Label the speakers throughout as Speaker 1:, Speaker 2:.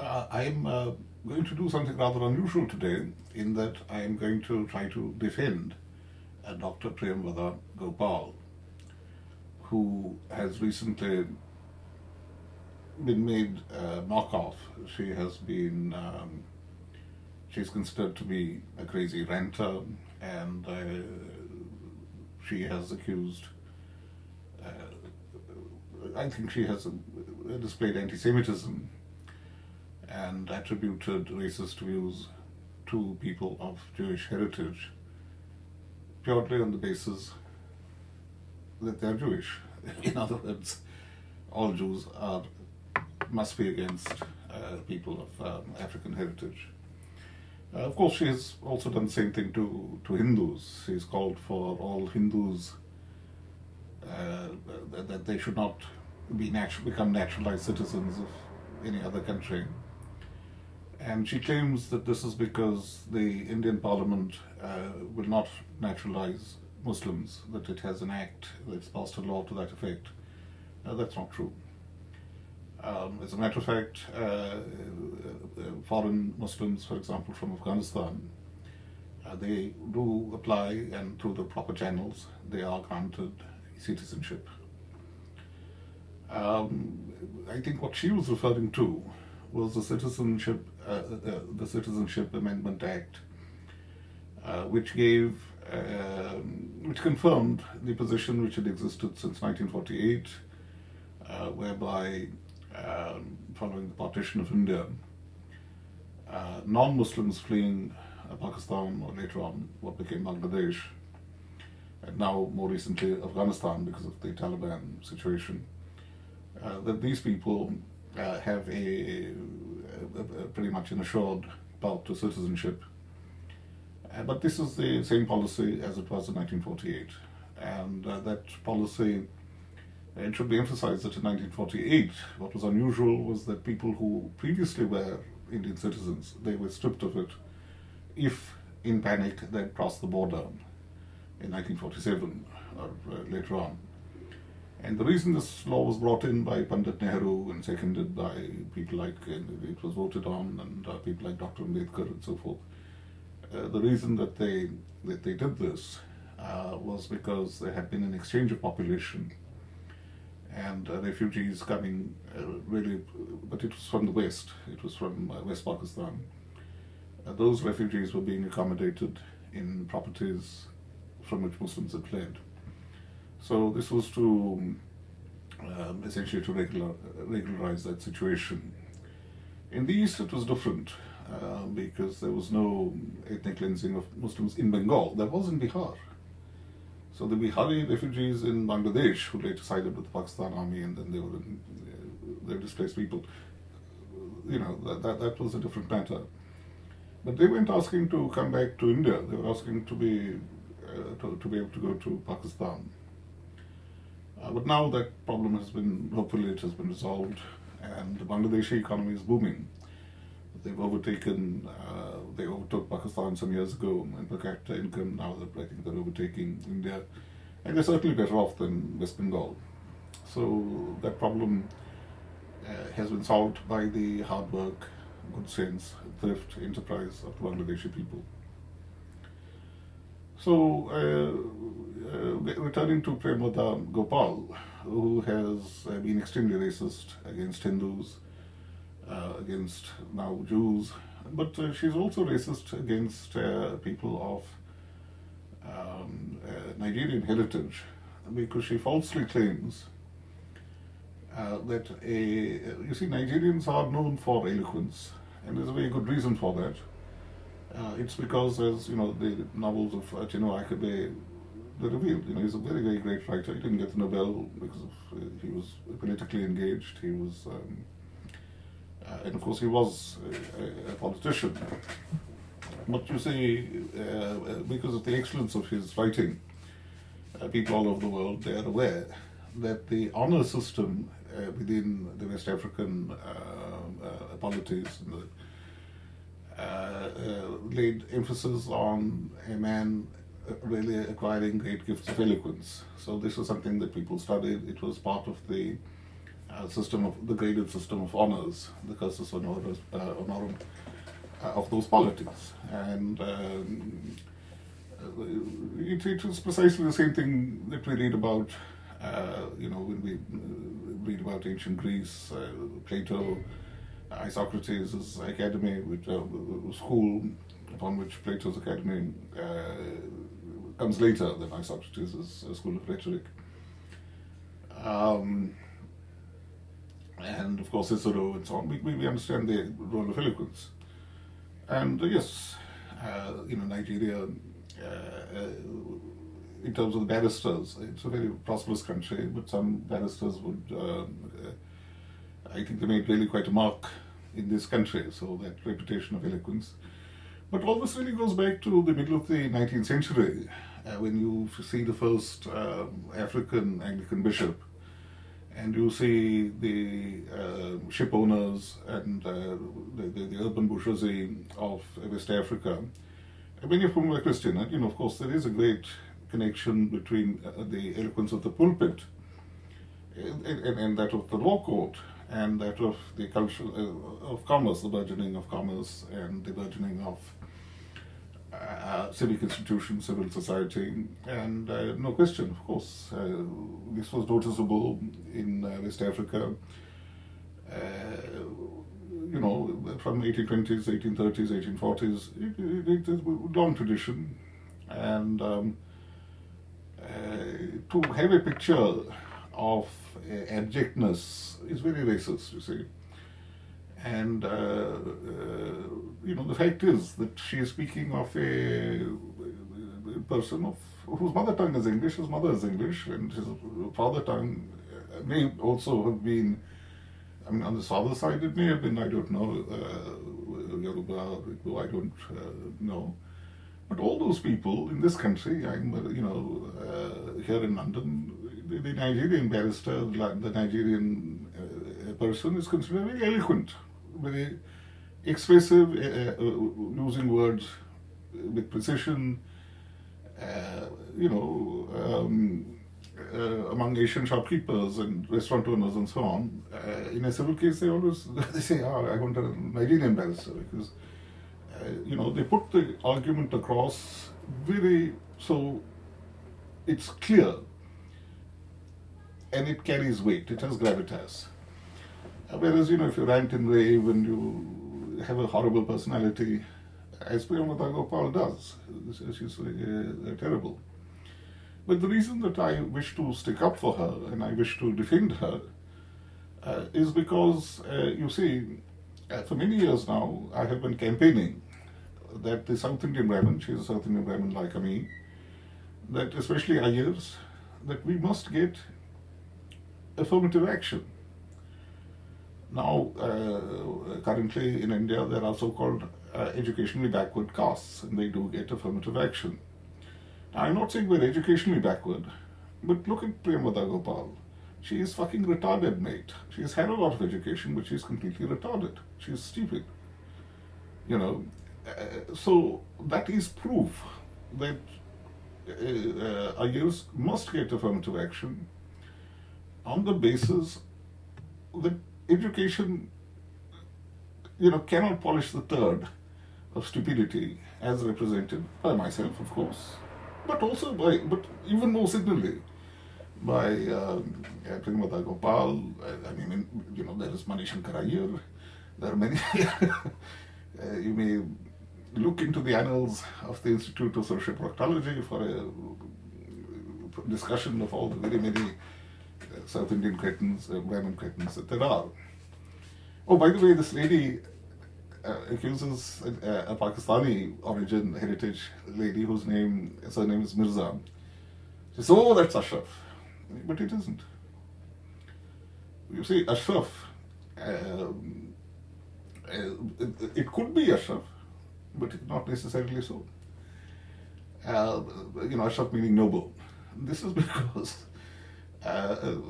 Speaker 1: I'm going to do something rather unusual today in that I am going to try to defend Dr. Priyamvada Gopal, who has recently been made knockoff. She has been, she's considered to be a crazy ranter, and she has accused, I think she has displayed anti-Semitism and attributed racist views to people of Jewish heritage purely on the basis that they're Jewish. In other words, all Jews must be against people of African heritage. Of course, she has also done the same thing to Hindus. She's called for all Hindus that they should not become naturalized citizens of any other country. And she claims that this is because the Indian Parliament will not naturalize Muslims, that it has an act, that's passed a law to that effect. That's not true. As a matter of fact, foreign Muslims, for example, from Afghanistan, they do apply, and through the proper channels, they are granted citizenship. I think what she was referring to was the Citizenship Amendment Act, which confirmed the position which had existed since 1948, whereby, following the partition of India, non-Muslims fleeing Pakistan, or later on what became Bangladesh, and now more recently Afghanistan because of the Taliban situation, that these people have a pretty much an assured path to citizenship. But this is the same policy as it was in 1948. And that policy, it should be emphasized that in 1948, what was unusual was that people who previously were Indian citizens, they were stripped of it if, in panic, they'd crossed the border in 1947 or later on. And the reason this law was brought in by Pandit Nehru and seconded by people like, it was voted on, and people like Dr. Ambedkar and so forth, the reason that they did this was because there had been an exchange of population and refugees coming really, but it was from the West, it was from West Pakistan. Those refugees were being accommodated in properties from which Muslims had fled. So this was to essentially to regularize that situation. In the East it was different because there was no ethnic cleansing of Muslims in Bengal. There was in Bihar. So the Bihari refugees in Bangladesh, who later sided with the Pakistan army, and then they were displaced people, that was a different matter. But they weren't asking to come back to India. They were asking to be able to go to Pakistan. But now that problem hopefully it has been resolved, and the Bangladeshi economy is booming. They overtook Pakistan some years ago in per capita income. Now I think they're overtaking India, and they're certainly better off than West Bengal. So that problem has been solved by the hard work, good sense, thrift, enterprise of the Bangladeshi people. So, returning to Priyamvada Gopal, who has been extremely racist against Hindus, against now Jews, but she's also racist against people of Nigerian heritage, because she falsely claims that Nigerians are known for eloquence, and there's a very good reason for that. It's because, as the novels of Chinua Achebe, they revealed, he's a very, very great writer. He didn't get the Nobel because he was politically engaged. He was, and of course, he was a politician. But you see, because of the excellence of his writing, people all over the world, they are aware that the honor system within the West African polities laid emphasis on a man really acquiring great gifts of eloquence. So this was something that people studied. It was part of the system of the graded system of honors, the cursus honorum of those polities, and it was precisely the same thing that we read about, when we read about ancient Greece, Plato, Isocrates' academy, which school upon which Plato's academy comes later than Isocrates' school of rhetoric. And of course Cicero and so on, we understand the role of eloquence. And yes, Nigeria, in terms of the barristers, it's a very prosperous country, but some barristers would, I think they made really quite a mark in this country, so that reputation of eloquence. But all this really goes back to the middle of the 19th century, when you see the first African Anglican bishop, and you see the ship owners and the urban bourgeoisie of West Africa, many of whom were Christian. And of course, there is a great connection between the eloquence of the pulpit and that of the law court, and that of the culture of commerce, the burgeoning of commerce and the burgeoning of civic institutions, civil society, and no question, of course, this was noticeable in West Africa, from 1820s, 1830s, 1840s, it is a long tradition, and to have a picture of abjectness is very racist, you see. And the fact is that she is speaking of a person whose mother tongue is English, his mother is English, and his father tongue may also have been, on his father's side it may have been, I don't know, Yoruba, I don't know. But all those people in this country, here in London, the Nigerian barrister, the Nigerian person is considered very eloquent, very expressive, using words with precision, among Asian shopkeepers and restaurant owners and so on. In a civil case, they say, I want a Nigerian barrister, because they put the argument across so it's clear and it carries weight, it has gravitas. Whereas, if you rant and rave and you have a horrible personality, as Priyamvada Gopal does, she's terrible. But the reason that I wish to stick up for her and I wish to defend her is because, for many years now, I have been campaigning that the South Indian Brahmin, she's a South Indian Brahmin like me, that especially Ayers, that we must get affirmative action. Now, currently in India, there are so-called educationally backward castes, and they do get affirmative action. I'm not saying we're educationally backward, but look at Priyamvada Gopal. She is fucking retarded, mate. She's had a lot of education, but she's completely retarded. She's stupid. So that is proof that Ayers must get affirmative action on the basis that education, cannot polish the turd of stupidity as represented by myself, of course, but also but even more signally, by Priyamvada Gopal. There is Manishankar Iyer. There are many. You may look into the annals of the Institute of Social Proctology for a discussion of all the very many South Indian cretins, Brahmin cretins that there are. Oh, by the way, this lady accuses a Pakistani origin heritage lady whose surname is Mirza. She says, oh, that's Ashraf. But it isn't. You see, Ashraf, it could be Ashraf, but it's not necessarily so. Ashraf meaning noble. This is because the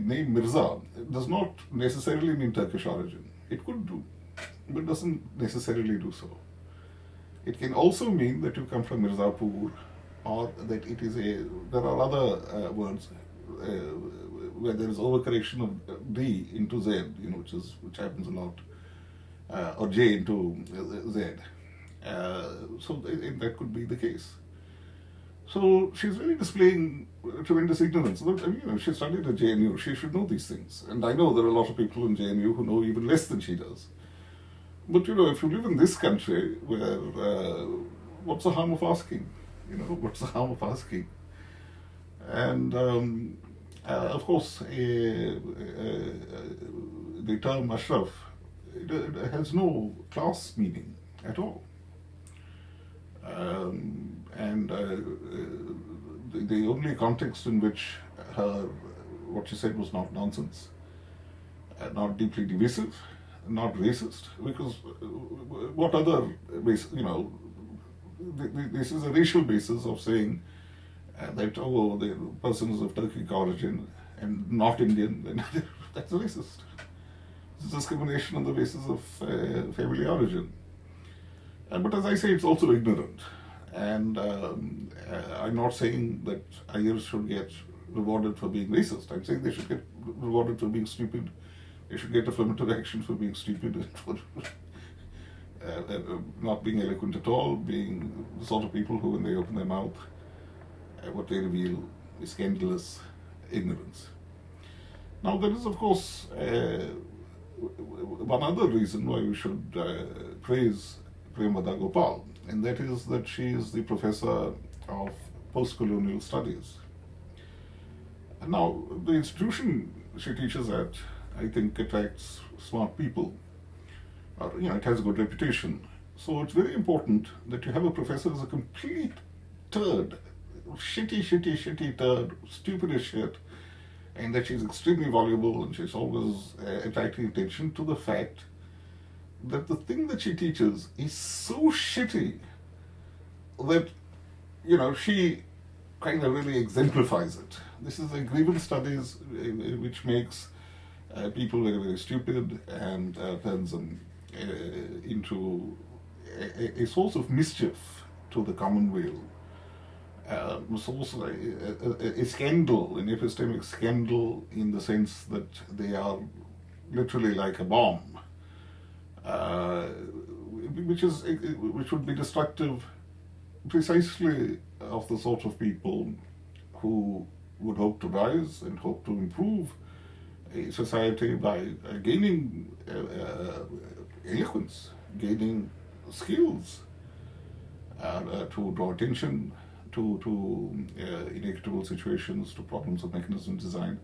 Speaker 1: name Mirza does not necessarily mean Turkish origin. It could do, but doesn't necessarily do so. It can also mean that you come from Mirzapur, or that it is there are other words where there is overcorrection of D into Z, which happens a lot, or J into Z. So that could be the case. So she's really displaying tremendous ignorance. She studied at JNU. She should know these things. And I know there are a lot of people in JNU who know even less than she does. But if you live in this country, where what's the harm of asking? What's the harm of asking? And of course, the term Ashraf, it has no class meaning at all. And the only context in which what she said was not nonsense, not deeply divisive, not racist, because what other base, this is a racial basis of saying that, the person is of Turkic origin and not Indian, then that's racist. It's discrimination on the basis of family origin. But as I say, it's also ignorant. And I'm not saying that Iyer should get rewarded for being racist. I'm saying they should get rewarded for being stupid. They should get affirmative action for being stupid and for not being eloquent at all, being the sort of people who, when they open their mouth, what they reveal is scandalous ignorance. Now, there is, of course, one other reason why we should praise Priyamvada Gopal, and that is that she is the professor of post-colonial studies. And now, the institution she teaches at, I think, attracts smart people. It has a good reputation. So it's very important that you have a professor who's a complete turd, shitty turd, stupid as shit, and that she's extremely valuable and she's always attracting attention to the fact that the thing that she teaches is so shitty that, she kind of really exemplifies it. This is a grievance studies which makes people very, very stupid and turns them into a source of mischief to the commonweal. Also a scandal, an epistemic scandal, in the sense that they are literally like a bomb, which would be destructive precisely of the sort of people who would hope to rise and hope to improve a society by gaining eloquence, gaining skills to draw attention to inequitable situations, to problems of mechanism design,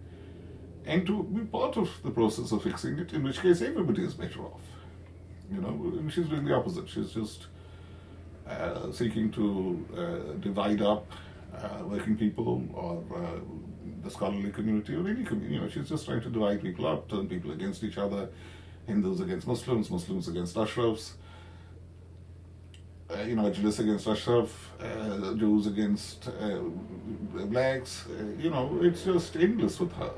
Speaker 1: and to be part of the process of fixing it, in which case everybody is better off. And she's doing the opposite. She's just seeking to divide up working people or the scholarly community or any community. She's just trying to divide people up, turn people against each other, Hindus against Muslims, Muslims against Ashrafs, Ajlis against Ashraf, Jews against blacks. It's just endless with her.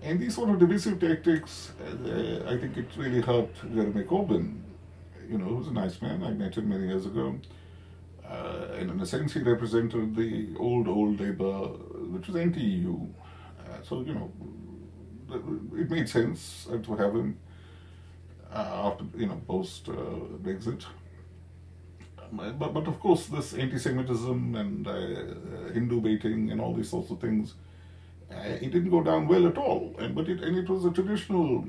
Speaker 1: And these sort of divisive tactics, I think it really hurt Jeremy Corbyn, who's a nice man. I met him many years ago. And in a sense, he represented the old Labour, which was anti-EU. So, it made sense to have him after, post-Brexit. But of course, this anti-Semitism and Hindu baiting and all these sorts of things, it didn't go down well at all. But it was a traditional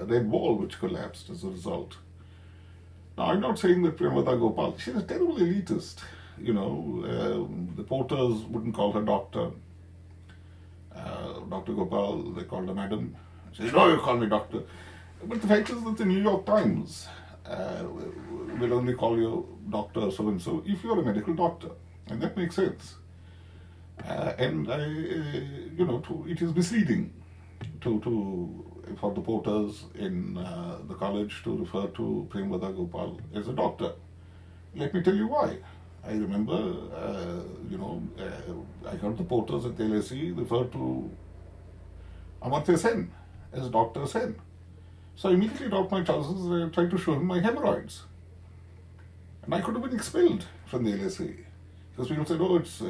Speaker 1: red wall which collapsed as a result. Now, I'm not saying that Priyamvada Gopal, she's a terrible elitist. The porters wouldn't call her doctor. Dr. Gopal, they called her madam. She said, no, you call me doctor. But the fact is that the New York Times will only call you doctor so-and-so if you're a medical doctor. And that makes sense. It is misleading for the porters in the college to refer to Priyamvada Gopal as a doctor. Let me tell you why. I remember, I heard the porters at the LSE refer to Amartya Sen as Dr. Sen. So I immediately dropped my trousers and tried to show him my hemorrhoids. And I could have been expelled from the LSE. Because people said, it's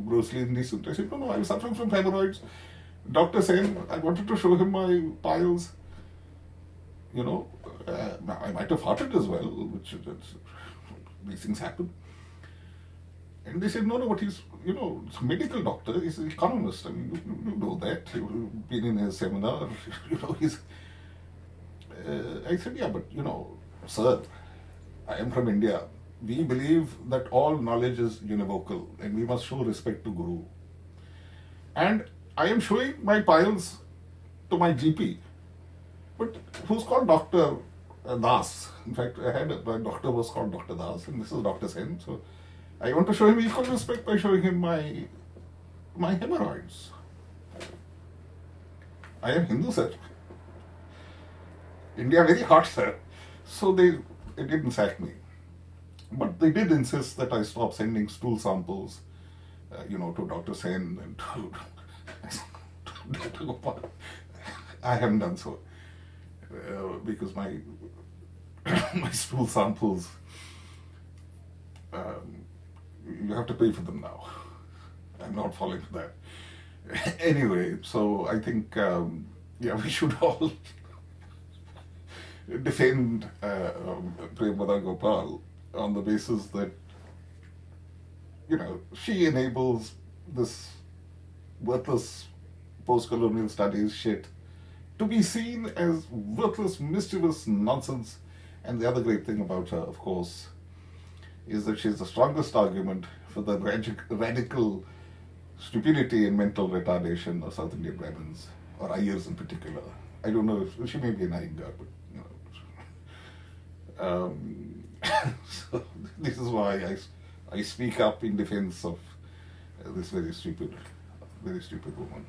Speaker 1: grossly indecent. I said, no, I'm suffering from hemorrhoids. Doctor Sen, I wanted to show him my piles. You know, I might have farted as well, which these things happen. And they said, no, but he's, it's a medical doctor, he's an economist. I mean, you know that. You've been in his seminar, he's. I said, yeah, but, sir, I am from India. We believe that all knowledge is univocal and we must show respect to Guru. And I am showing my piles to my GP, but who's called Dr. Das. In fact, my doctor was called Dr. Das, and this is Dr. Sen. So I want to show him equal respect by showing him my hemorrhoids. I am Hindu, sir. India very hot, sir. So they didn't sack me. But they did insist that I stop sending stool samples, to Dr. Sen and to Dr. Gopal. I haven't done so because my my stool samples, you have to pay for them now. I'm not falling for that. Anyway, so I think, we should all defend Priyamvada Gopal on the basis that, she enables this worthless post-colonial studies shit to be seen as worthless, mischievous nonsense. And the other great thing about her, of course, is that she's the strongest argument for the radical stupidity and mental retardation of South Indian Brahmins, or Ayers in particular. I don't know if she may be an Iyengar, but so this is why I speak up in defense of this very stupid woman.